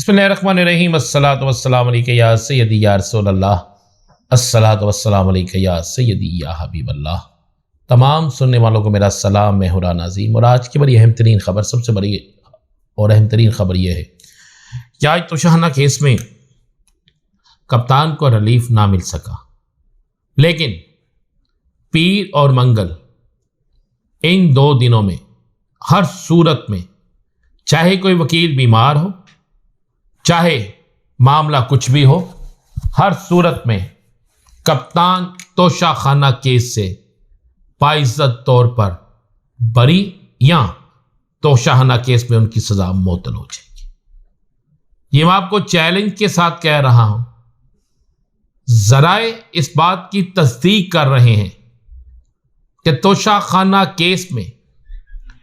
बिस्मिल्लाहिर्रहमानिर्रहीम। अस्सलातु वस्सलामु अलैका या सय्यदी या रसूलल्लाह, अस्सलातु वस्सलामु अलैका या सय्यदी या हबीबल्लाह। तमाम सुनने वालों को मेरा सलाम, मैं हुरा नाज़ीम। और आज की बड़ी अहम तरीन खबर, सबसे बड़ी और अहम तरीन खबर यह है कि आज तोशाहाना केस में कप्तान को रिलीफ ना मिल सका, लेकिन पीर और मंगल इन 2 दिनों में हर सूरत में, चाहे कोई वकील बीमार हो, चाहे मामला कुछ भी हो, हर सूरत में कप्तान तोशाखाना केस से बाइज्जत तौर पर बरी या तोशाखाना केस में उनकी सजा मुअत्तल हो जाएगी। ये मैं आपको चैलेंज के साथ कह रहा हूं। जराए इस बात की तस्दीक कर रहे हैं कि तोशाखाना केस में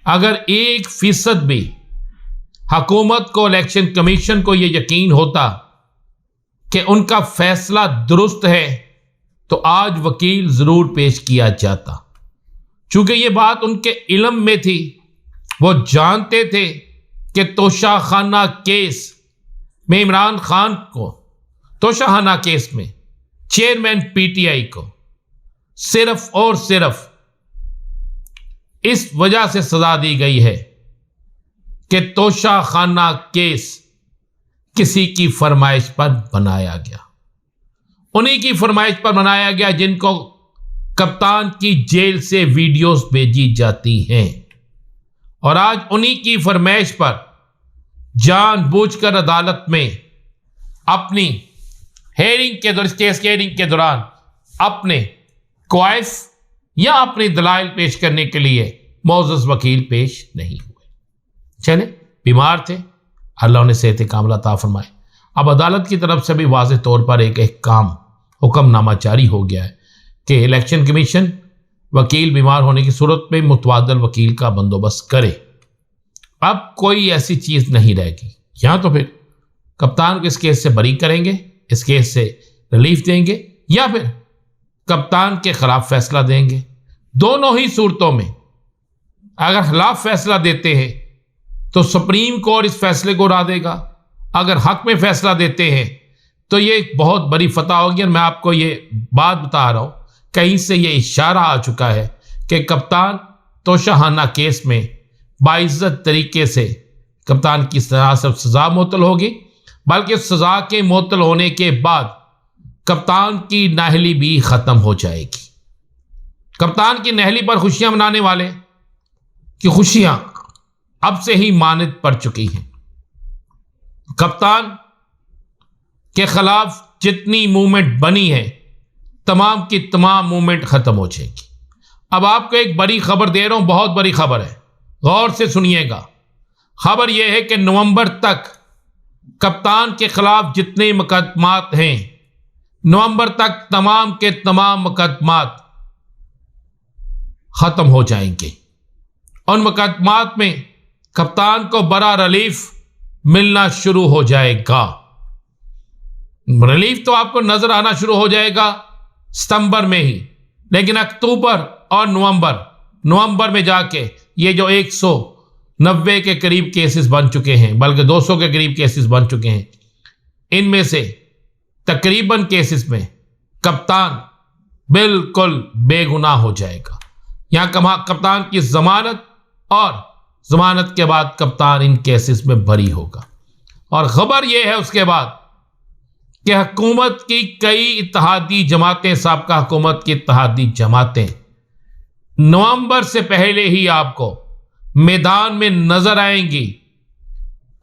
अगर 1% भी हुकूमत को, इलेक्शन कमीशन को यह यकीन होता कि उनका फैसला दुरुस्त है, तो आज वकील जरूर पेश किया जाता। चूंकि यह बात उनके इल्म में थी, वो जानते थे कि तोशाखाना केस में इमरान खान को, तोशाखाना केस में चेयरमैन पीटीआई को सिर्फ और सिर्फ इस वजह से सजा दी गई है कि तोशाखाना केस किसी की फरमाइश पर बनाया गया। उन्हीं की फरमाइश पर बनाया गया जिनको कप्तान की जेल से वीडियोस भेजी जाती हैं, और आज उन्हीं की फरमाइश पर जानबूझकर अदालत में अपनी हेयरिंग के दौरान, केस के हेयरिंग के दौरान अपने क्वाइफ या अपनी दलाइल पेश करने के लिए मोअज़्ज़ज़ वकील पेश नहीं हुए। चले, बीमार थे, अल्लाह ने सेहत कामिला अता फरमाए। अब अदालत की तरफ से भी वाज़ेह तौर पर एक काम हुक्मनामा जारी हो गया है कि इलेक्शन कमीशन वकील बीमार होने की सूरत में मुतवादिल वकील का बंदोबस्त करे। अब कोई ऐसी चीज़ नहीं रहेगी। या तो फिर कप्तान को इस केस से बरी करेंगे, इस केस से रिलीफ देंगे, या फिर कप्तान के खिलाफ फैसला देंगे। दोनों ही सूरतों में अगर खिलाफ फैसला देते हैं तो सुप्रीम कोर्ट इस फैसले को उड़ा देगा। अगर हक में फैसला देते हैं तो ये एक बहुत बड़ी फतह होगी। और मैं आपको ये बात बता रहा हूं, कहीं से ये इशारा आ चुका है कि कप्तान तोशाखाना केस में बाइज्जत तरीके से कप्तान की सजा मुअत्तल होगी, बल्कि सजा के मुअत्तल होने के बाद कप्तान की नाअहली भी खत्म हो जाएगी। कप्तान की नाअहली पर खुशियां मनाने वाले की खुशियां अब से ही मानद पड़ चुकी हैं। कप्तान के खिलाफ जितनी मूवमेंट बनी है, तमाम की तमाम मूवमेंट खत्म हो जाएगी। अब आपको एक बड़ी खबर दे रहा हूं, बहुत बड़ी खबर है, गौर से सुनिएगा। खबर यह है कि नवंबर तक कप्तान के खिलाफ जितने मुकदमात हैं, नवंबर तक तमाम के तमाम मुकदमात खत्म हो जाएंगे। उन मुकदमात में कप्तान को बड़ा रिलीफ मिलना शुरू हो जाएगा। रिलीफ तो आपको नजर आना शुरू हो जाएगा सितंबर में ही, लेकिन अक्टूबर और नवंबर में जाके ये जो 190 के करीब केसेस बन चुके हैं, बल्कि 200 के करीब केसेस बन चुके हैं, इनमें से तकरीबन केसेस में कप्तान बिल्कुल बेगुनाह हो जाएगा। यहां कप्तान की जमानत और जमानत के बाद कप्तान इन केसेस में बरी होगा। और खबर यह है उसके बाद कि हुकूमत की कई इत्तेहादी जमातें, साबका हुकूमत की इत्तेहादी जमातें नवंबर से पहले ही आपको मैदान में नजर आएंगी,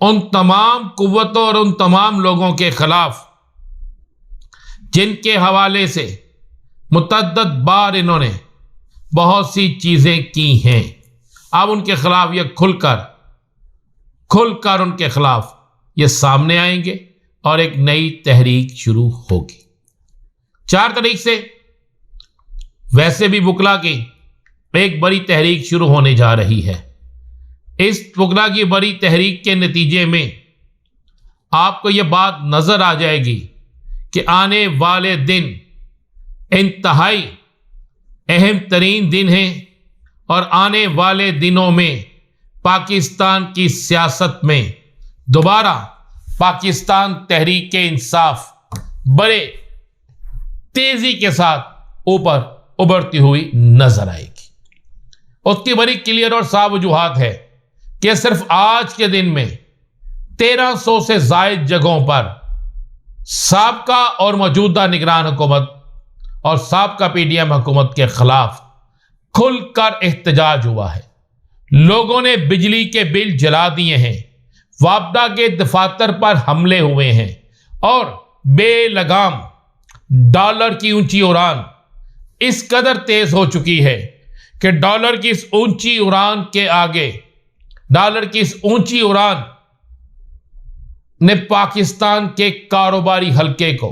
उन तमाम कुव्वतों और उन तमाम लोगों के खिलाफ जिनके हवाले से मुतअद्दिद बार इन्होंने बहुत सी चीजें की हैं। अब उनके खिलाफ ये खुलकर उनके खिलाफ ये सामने आएंगे और एक नई तहरीक शुरू होगी। 4 तारीख से वैसे भी वकला की एक बड़ी तहरीक शुरू होने जा रही है। इस वकला की बड़ी तहरीक के नतीजे में आपको यह बात नजर आ जाएगी कि आने वाले दिन इंतहाई अहम तरीन दिन हैं, और आने वाले दिनों में पाकिस्तान की सियासत में दोबारा पाकिस्तान तहरीक इंसाफ बड़े तेजी के साथ ऊपर उभरती हुई नजर आएगी। उसकी बड़ी क्लियर और साफ वजूहात है कि सिर्फ आज के दिन में 1300 से जायद जगहों पर साबका और मौजूदा निगरान हुकूमत और साबका पीडीएम हुकूमत के खिलाफ खुलकर एहतजाज हुआ है। लोगों ने बिजली के बिल जला दिए हैं, वापडा के दफातर पर हमले हुए हैं और बेलगाम डॉलर की ऊंची उड़ान इस कदर तेज हो चुकी है कि डॉलर की इस ऊंची उड़ान के आगे, डॉलर की इस ऊंची उड़ान ने पाकिस्तान के कारोबारी हलके को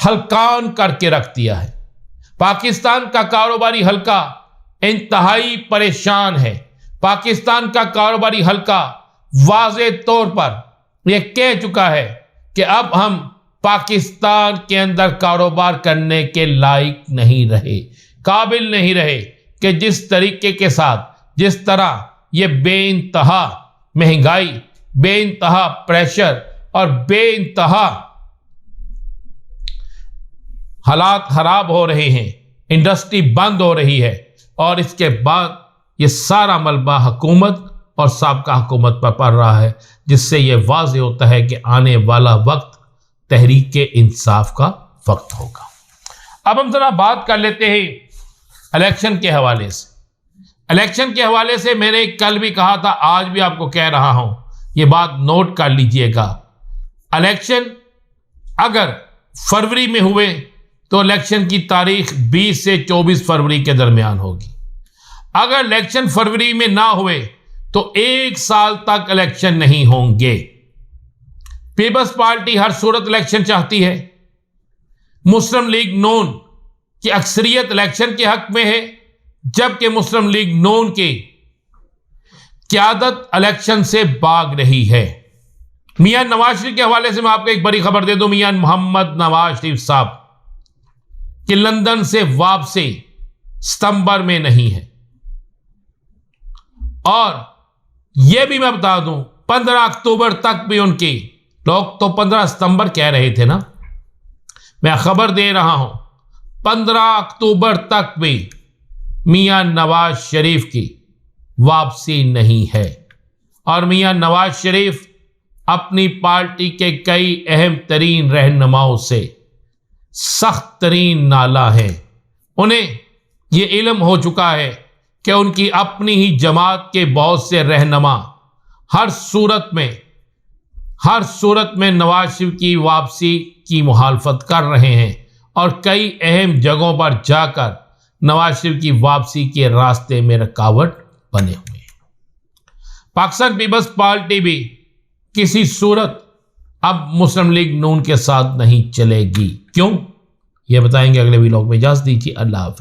हलकान करके रख दिया है। पाकिस्तान का कारोबारी हलका इंतहाई परेशान है। पाकिस्तान का कारोबारी हलका वाज़े तौर पर यह कह चुका है कि अब हम पाकिस्तान के अंदर कारोबार करने के लायक नहीं रहे, काबिल नहीं रहे कि जिस तरीके के साथ, जिस तरह यह बेइंतहा महंगाई, बेइंतहा प्रेशर और बेइंतहा हालात खराब हो रहे हैं, इंडस्ट्री बंद हो रही है और इसके बाद ये सारा मलबा हुकूमत और साबका हुकूमत पर पड़ रहा है, जिससे यह वाज़ेह होता है कि आने वाला वक्त तहरीक इंसाफ का वक्त होगा। अब हम जरा बात कर लेते हैं इलेक्शन के हवाले से। इलेक्शन के हवाले से मैंने कल भी कहा था, आज भी आपको कह रहा हूं, ये बात नोट कर लीजिएगा। इलेक्शन अगर फरवरी में हुए तो इलेक्शन की तारीख 20 से 24 फरवरी के दरमियान होगी। अगर इलेक्शन फरवरी में ना हुए तो 1 साल तक इलेक्शन नहीं होंगे। पीपल्स पार्टी हर सूरत इलेक्शन चाहती है। मुस्लिम लीग नून की अक्सरियत इलेक्शन के हक में है, जबकि मुस्लिम लीग नून की क़यादत इलेक्शन से भाग रही है। मियां नवाज शरीफ के हवाले से मैं आपको एक बड़ी खबर दे दूं। मियां मोहम्मद नवाज शरीफ साहब कि लंदन से वापसी सितंबर में नहीं है। और यह भी मैं बता दूं, 15 अक्टूबर तक भी उनकी, लोग तो 15 सितंबर कह रहे थे ना, मैं खबर दे रहा हूं 15 अक्टूबर तक भी मियां नवाज शरीफ की वापसी नहीं है। और मियां नवाज शरीफ अपनी पार्टी के कई अहम तरीन रहनुमाओं से सख्त तरीन नाला है। उन्हें यह इल्म हो चुका है कि उनकी अपनी ही जमात के बहुत से रहनुमा हर सूरत में नवाज शरीफ की वापसी की मुखालफत कर रहे हैं और कई अहम जगहों पर जाकर नवाज शरीफ की वापसी के रास्ते में रुकावट बने हुए हैं। पाकिस्तान पीपल्स पार्टी भी किसी सूरत अब मुस्लिम लीग नून के साथ नहीं चलेगी। क्यों, यह बताएंगे अगले व्लॉग में। इजाज़त दीजिए, अल्लाह हाफ़िज़।